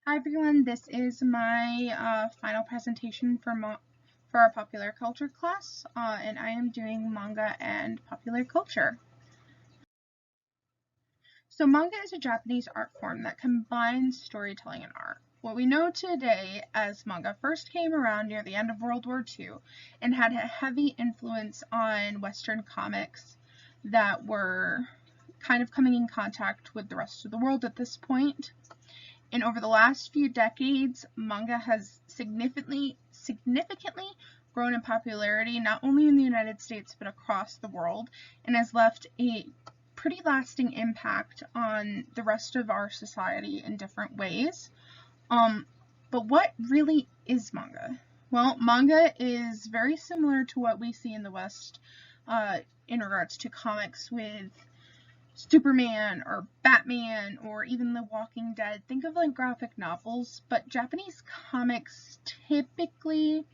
Hi everyone, this is my final presentation for our popular culture class, and I am doing manga and popular culture. So manga is a Japanese art form that combines storytelling and art. What we know today as manga first came around near the end of World War II and had a heavy influence on Western comics that were kind of coming in contact with the rest of the world at this point. And over the last few decades, manga has significantly grown in popularity, not only in the United States, but across the world, and has left a pretty lasting impact on the rest of our society in different ways. But what really is manga? Well, manga is very similar to what we see in the West in regards to comics with Superman or Batman or even The Walking Dead. Think of like graphic novels, but Japanese comics typically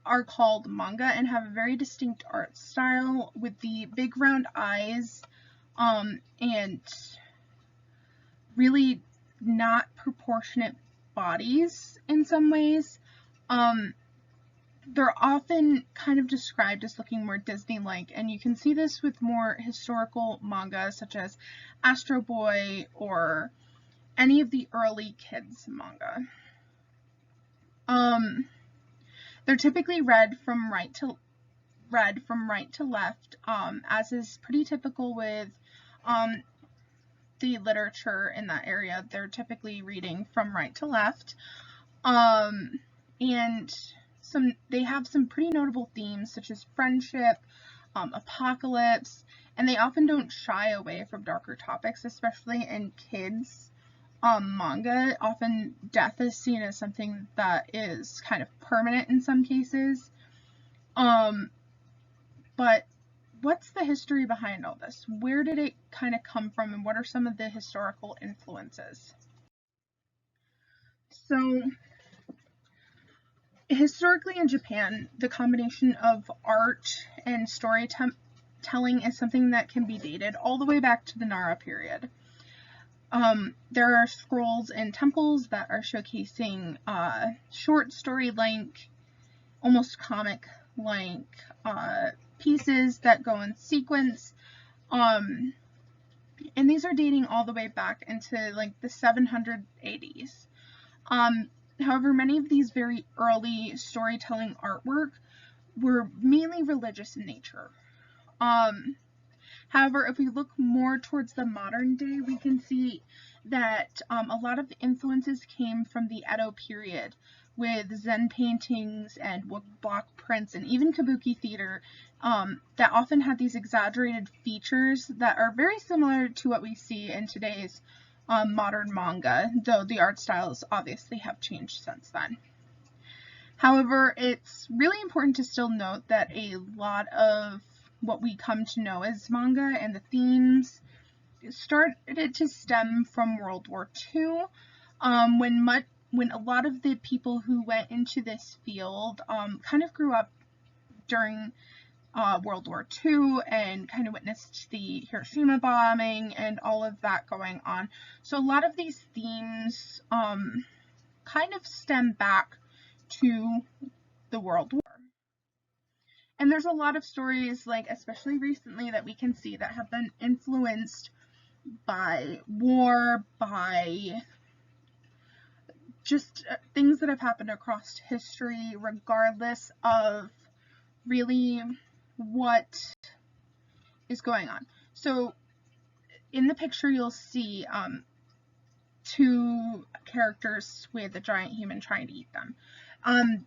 are called manga and have a very distinct art style with the big round eyes and really not proportionate bodies in some ways. They're often kind of described as looking more Disney-like, and you can see this with more historical manga such as Astro Boy or any of the early kids manga. They're typically read from right to left, as is pretty typical with the literature in that area. They're typically reading from right to left, and they have some pretty notable themes such as friendship, apocalypse, and they often don't shy away from darker topics, especially in kids manga. Often death is seen as something that is kind of permanent in some cases. But what's the history behind all this? Where did it kind of come from, and what are some of the historical influences? So historically in Japan, the combination of art and storytelling is something that can be dated all the way back to the Nara period. There are scrolls in temples that are showcasing short story-length, almost comic-like pieces that go in sequence. And these are dating all the way back into like the 780s. However, many of these very early storytelling artwork were mainly religious in nature. However, if we look more towards the modern day, we can see that a lot of influences came from the Edo period with Zen paintings and block prints and even kabuki theater that often had these exaggerated features that are very similar to what we see in today's modern manga, though the art styles obviously have changed since then. However, it's really important to still note that a lot of what we come to know as manga and the themes started to stem from World War II, when a lot of the people who went into this field kind of grew up during World War II and kind of witnessed the Hiroshima bombing and all of that going on. So a lot of these themes kind of stem back to the World War. And there's a lot of stories, like especially recently, that we can see that have been influenced by war, by just things that have happened across history, regardless of really what is going on. So in the picture, you'll see two characters with a giant human trying to eat them.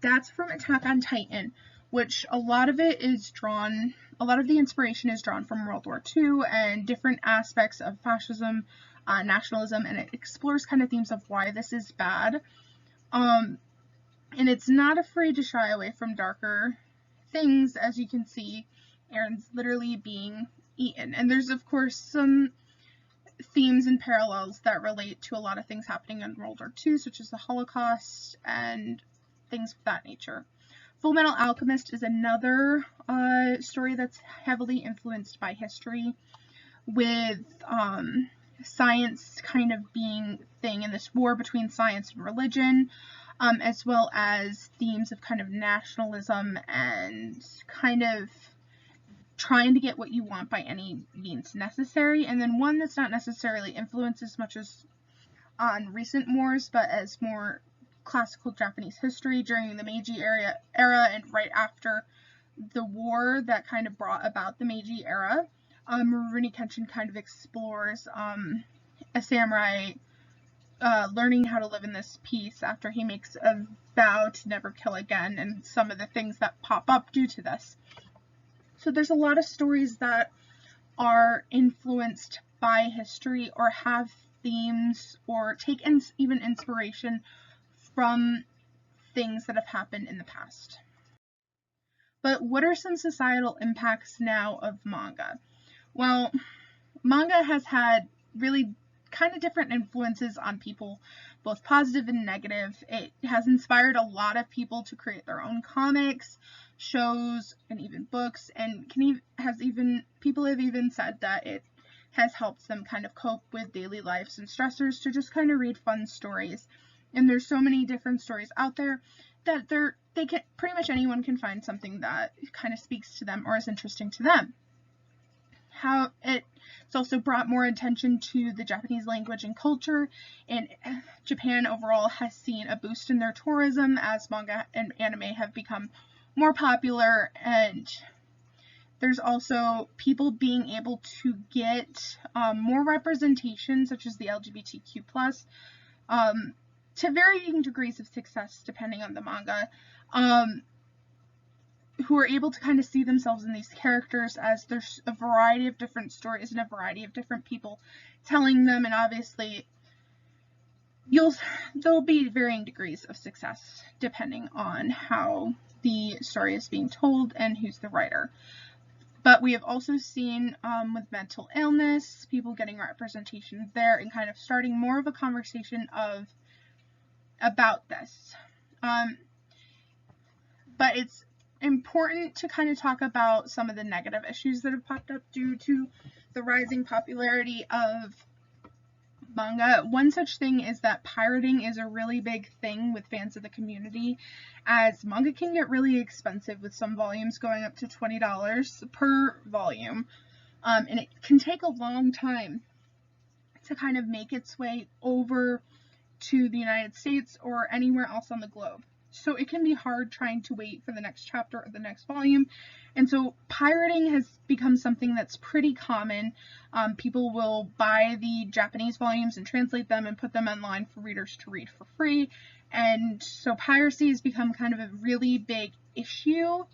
That's from Attack on Titan, which a lot of the inspiration is drawn from World War II and different aspects of fascism, nationalism, and it explores kind of themes of why this is bad. And it's not afraid to shy away from darker things. As you can see, Aaron's literally being eaten. And there's, of course, some themes and parallels that relate to a lot of things happening in World War II, such as the Holocaust and things of that nature. Fullmetal Alchemist is another story that's heavily influenced by history, with science kind of being thing in this war between science and religion, as well as themes of kind of nationalism and kind of trying to get what you want by any means necessary. And then one that's not necessarily influenced as much as on recent wars, but as more classical Japanese history during the Meiji era and right after the war that kind of brought about the Meiji era. Rurouni Kenshin kind of explores a samurai learning how to live in this peace after he makes a vow to never kill again, and some of the things that pop up due to this. So there's a lot of stories that are influenced by history or have themes or take even inspiration from things that have happened in the past. But what are some societal impacts now of manga? Well, manga has had really kind of different influences on people, both positive and negative. It has inspired a lot of people to create their own comics, shows, and even books, and people have even said that it has helped them kind of cope with daily lives and stressors to just kind of read fun stories. And there's so many different stories out there that pretty much anyone can find something that kind of speaks to them or is interesting to them. How it's also brought more attention to the Japanese language and culture, and Japan overall has seen a boost in their tourism as manga and anime have become more popular, and there's also people being able to get more representation, such as the LGBTQ+, to varying degrees of success depending on the manga, who are able to kind of see themselves in these characters, as there's a variety of different stories and a variety of different people telling them, and obviously there'll be varying degrees of success depending on how the story is being told and who's the writer. But we have also seen with mental illness, people getting representation there and kind of starting more of a conversation about this. But it's important to kind of talk about some of the negative issues that have popped up due to the rising popularity of manga. One such thing is that pirating is a really big thing with fans of the community, as manga can get really expensive, with some volumes going up to $20 per volume, and it can take a long time to kind of make its way over to the United States or anywhere else on the globe. So it can be hard trying to wait for the next chapter or the next volume. And so pirating has become something that's pretty common. People will buy the Japanese volumes and translate them and put them online for readers to read for free. And so piracy has become kind of a really big issue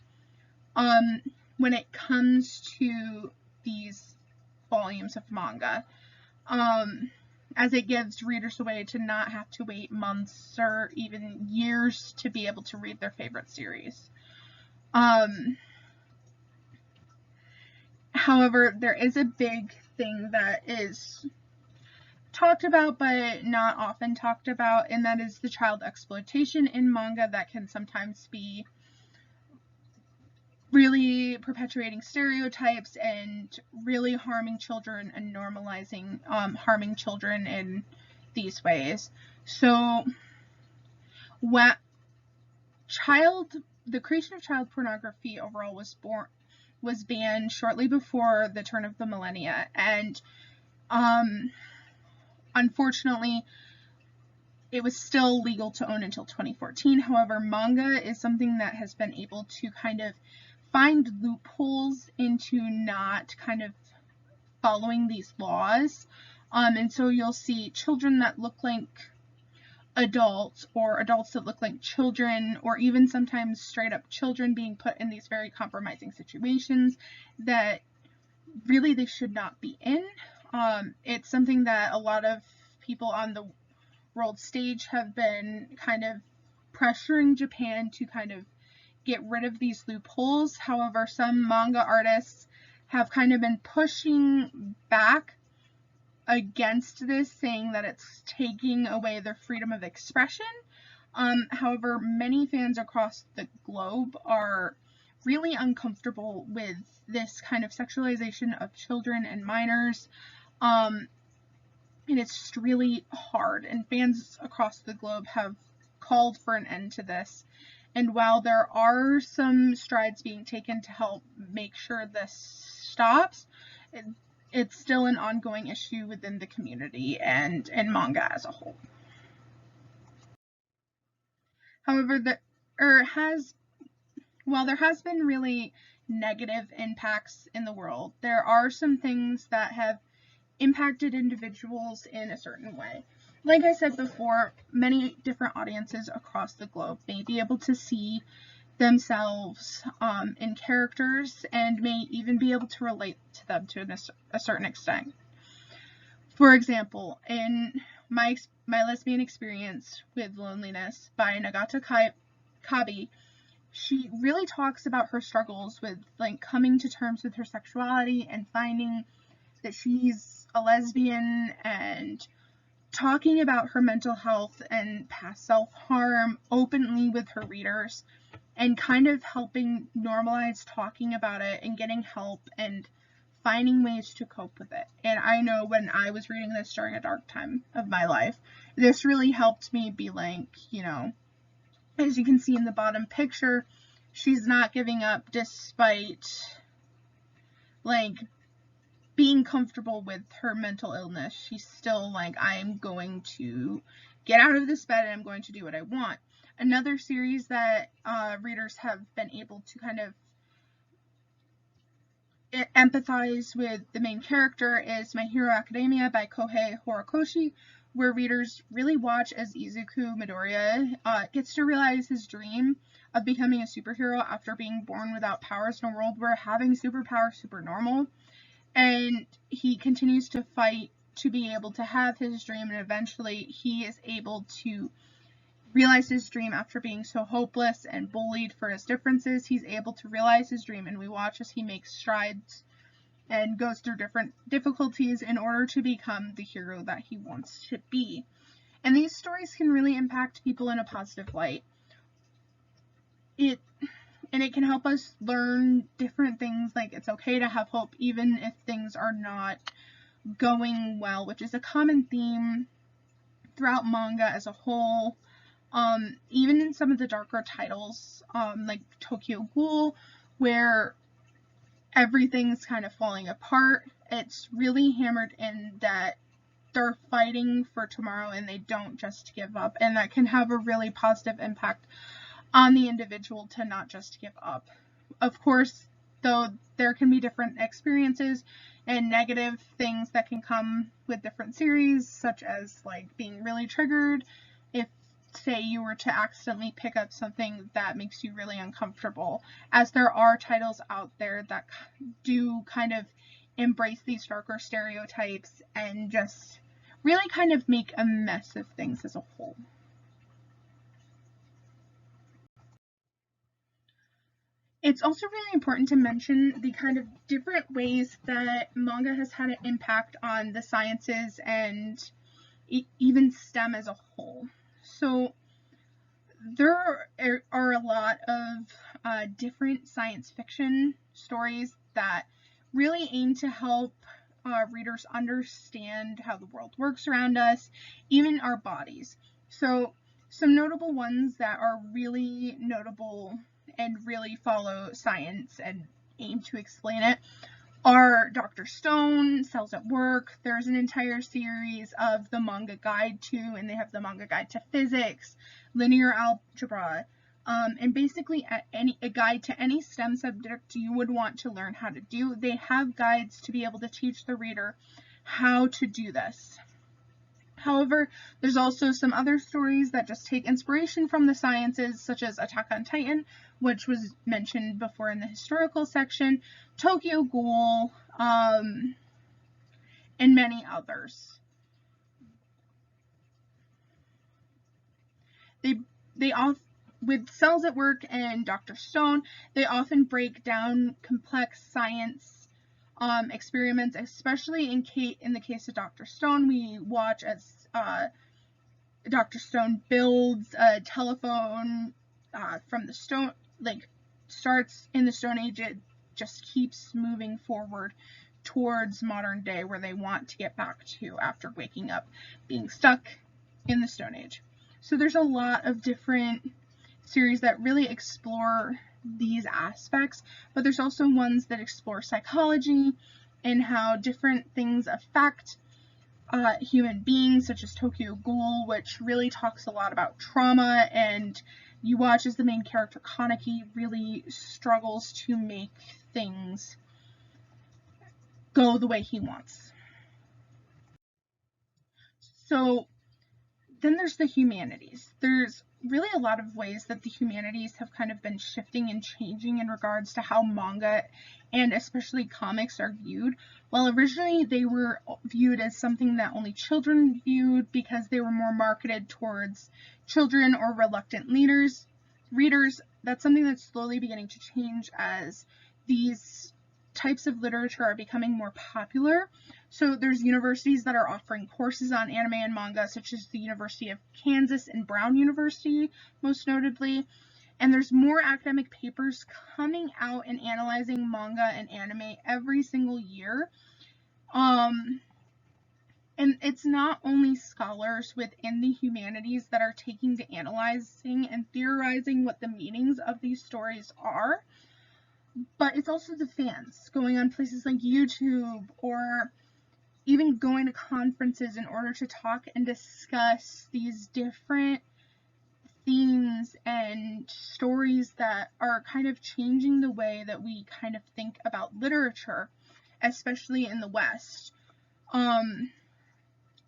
when it comes to these volumes of manga. As it gives readers a way to not have to wait months or even years to be able to read their favorite series. However, there is a big thing that is talked about but not often talked about, and that is the child exploitation in manga that can sometimes be really perpetuating stereotypes and really harming children and normalizing harming children in these ways. So the creation of child pornography overall was banned shortly before the turn of the millennia, and unfortunately it was still legal to own until 2014. However, manga is something that has been able to kind of find loopholes into not kind of following these laws. And so you'll see children that look like adults, or adults that look like children, or even sometimes straight up children being put in these very compromising situations that really they should not be in. It's something that a lot of people on the world stage have been kind of pressuring Japan to kind of get rid of these loopholes. However, some manga artists have kind of been pushing back against this, saying that it's taking away their freedom of expression. However, many fans across the globe are really uncomfortable with this kind of sexualization of children and minors. and it's just really hard, and fans across the globe have called for an end to this. And while there are some strides being taken to help make sure this stops, it's still an ongoing issue within the community and manga as a whole. However, while there has been really negative impacts in the world, there are some things that have impacted individuals in a certain way. Like I said before, many different audiences across the globe may be able to see themselves in characters and may even be able to relate to them to a certain extent. For example, in my lesbian experience with loneliness by Nagata Kabi, she really talks about her struggles with like coming to terms with her sexuality and finding that she's a lesbian, and talking about her mental health and past self-harm openly with her readers, and kind of helping normalize talking about it and getting help and finding ways to cope with it. And I know when I was reading this during a dark time of my life, this really helped me be like, you know, as you can see in the bottom picture, she's not giving up despite like being comfortable with her mental illness. She's still like, I'm going to get out of this bed and I'm going to do what I want. Another series that readers have been able to kind of empathize with the main character is My Hero Academia by Kohei Horikoshi, where readers really watch as Izuku Midoriya gets to realize his dream of becoming a superhero after being born without powers in a world where having superpowers is super normal. And he continues to fight to be able to have his dream, and eventually he is able to realize his dream after being so hopeless and bullied for his differences. He's able to realize his dream, and we watch as he makes strides and goes through different difficulties in order to become the hero that he wants to be. And these stories can really impact people in a positive light. It can help us learn different things, like it's okay to have hope even if things are not going well, which is a common theme throughout manga as a whole. Even in some of the darker titles, like Tokyo Ghoul, where everything's kind of falling apart, it's really hammered in that they're fighting for tomorrow and they don't just give up, and that can have a really positive impact on the individual to not just give up. Of course, though, there can be different experiences and negative things that can come with different series, such as like being really triggered if, say, you were to accidentally pick up something that makes you really uncomfortable, as there are titles out there that do kind of embrace these darker stereotypes and just really kind of make a mess of things as a whole. It's also really important to mention the kind of different ways that manga has had an impact on the sciences and even STEM as a whole. So there are a lot of different science fiction stories that really aim to help readers understand how the world works around us, even our bodies. So some notable ones that are really notable and really follow science and aim to explain it are Dr. Stone, Cells at Work. There's an entire series of the Manga Guide to, and they have the Manga Guide to Physics, Linear Algebra, and basically a guide to any STEM subject you would want to learn how to do. They have guides to be able to teach the reader how to do this. However, there's also some other stories that just take inspiration from the sciences, such as Attack on Titan, which was mentioned before in the historical section, Tokyo Ghoul, and many others. With Cells at Work and Dr. Stone, they often break down complex science experiments, especially in the case of Dr. Stone. We watch as Dr. Stone builds a telephone from the stone, like starts in the Stone Age. It just keeps moving forward towards modern day where they want to get back to after waking up being stuck in the Stone Age. So there's a lot of different series that really explore these aspects, but there's also ones that explore psychology and how different things affect human beings, such as Tokyo Ghoul, which really talks a lot about trauma, and you watch as the main character Kaneki really struggles to make things go the way he wants. So then there's the humanities. There's really a lot of ways that the humanities have kind of been shifting and changing in regards to how manga and especially comics are viewed. While originally they were viewed as something that only children viewed because they were more marketed towards children or reluctant readers, that's something that's slowly beginning to change as these types of literature are becoming more popular. So there's universities that are offering courses on anime and manga, such as the University of Kansas and Brown University, most notably. And there's more academic papers coming out and analyzing manga and anime every single year. And it's not only scholars within the humanities that are taking to analyzing and theorizing what the meanings of these stories are, but it's also the fans going on places like YouTube or even going to conferences in order to talk and discuss these different themes and stories that are kind of changing the way that we kind of think about literature, especially in the West. And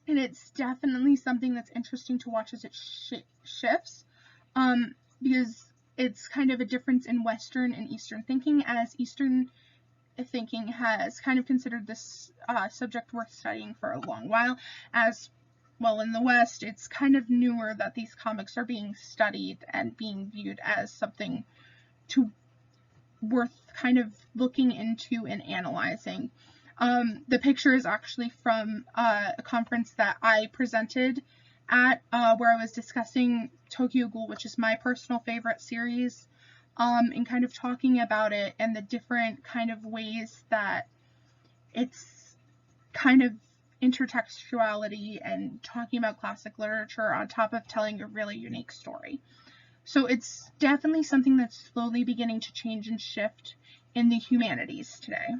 it's definitely something that's interesting to watch as it shifts, because it's kind of a difference in Western and Eastern thinking, as Eastern thinking has kind of considered this subject worth studying for a long while, as well in the West it's kind of newer that these comics are being studied and being viewed as something worth kind of looking into and analyzing. The picture is actually from a conference that I presented at, where I was discussing Tokyo Ghoul, which is my personal favorite series, and kind of talking about it and the different kind of ways that it's kind of intertextuality and talking about classic literature on top of telling a really unique story. So it's definitely something that's slowly beginning to change and shift in the humanities today.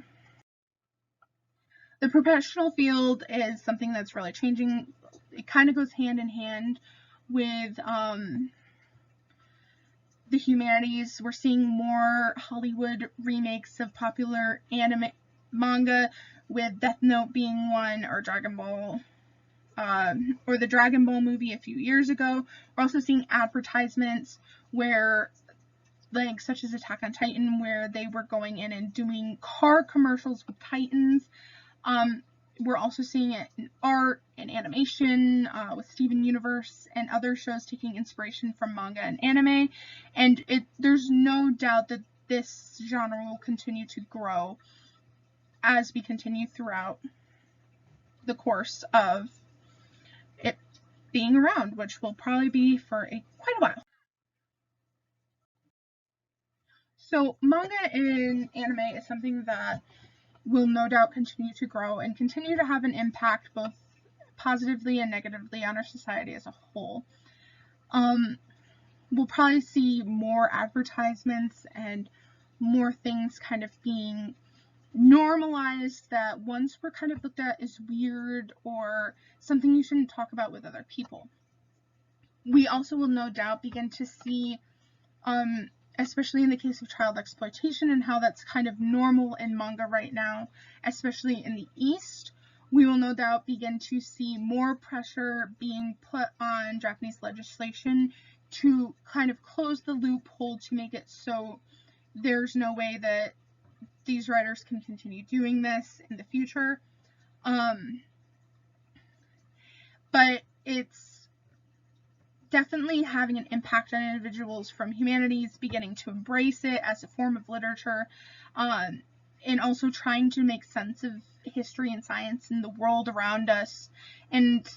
The professional field is something that's really changing. It kind of goes hand in hand with the humanities. We're seeing more Hollywood remakes of popular anime manga, with Death Note being one, or Dragon Ball, or the Dragon Ball movie a few years ago. We're also seeing advertisements where, like, such as Attack on Titan, where they were going in and doing car commercials with Titans. We're also seeing it in art and animation, with Steven Universe and other shows taking inspiration from manga and anime. And there's no doubt that this genre will continue to grow as we continue throughout the course of it being around, which will probably be for quite a while. So manga and anime is something that will no doubt continue to grow and continue to have an impact both positively and negatively on our society as a whole. We'll probably see more advertisements and more things kind of being normalized that once were kind of looked at as weird or something you shouldn't talk about with other people. We also will no doubt begin to see, especially in the case of child exploitation and how that's kind of normal in manga right now, especially in the East, we will no doubt begin to see more pressure being put on Japanese legislation to kind of close the loophole to make it so there's no way that these writers can continue doing this in the future. But it's definitely having an impact on individuals from humanities beginning to embrace it as a form of literature, and also trying to make sense of history and science in the world around us. And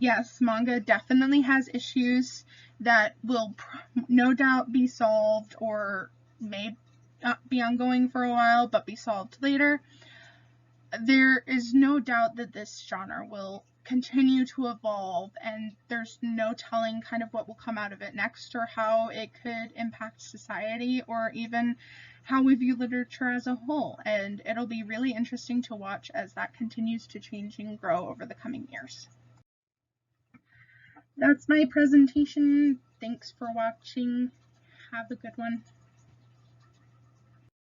yes, manga definitely has issues that will no doubt be solved, or may not be ongoing for a while, but be solved later. there is no doubt that this genre will continue to evolve, and there's no telling kind of what will come out of it next, or how it could impact society, or even how we view literature as a whole. And it'll be really interesting to watch as that continues to change and grow over the coming years. That's my presentation. Thanks for watching. Have a good one.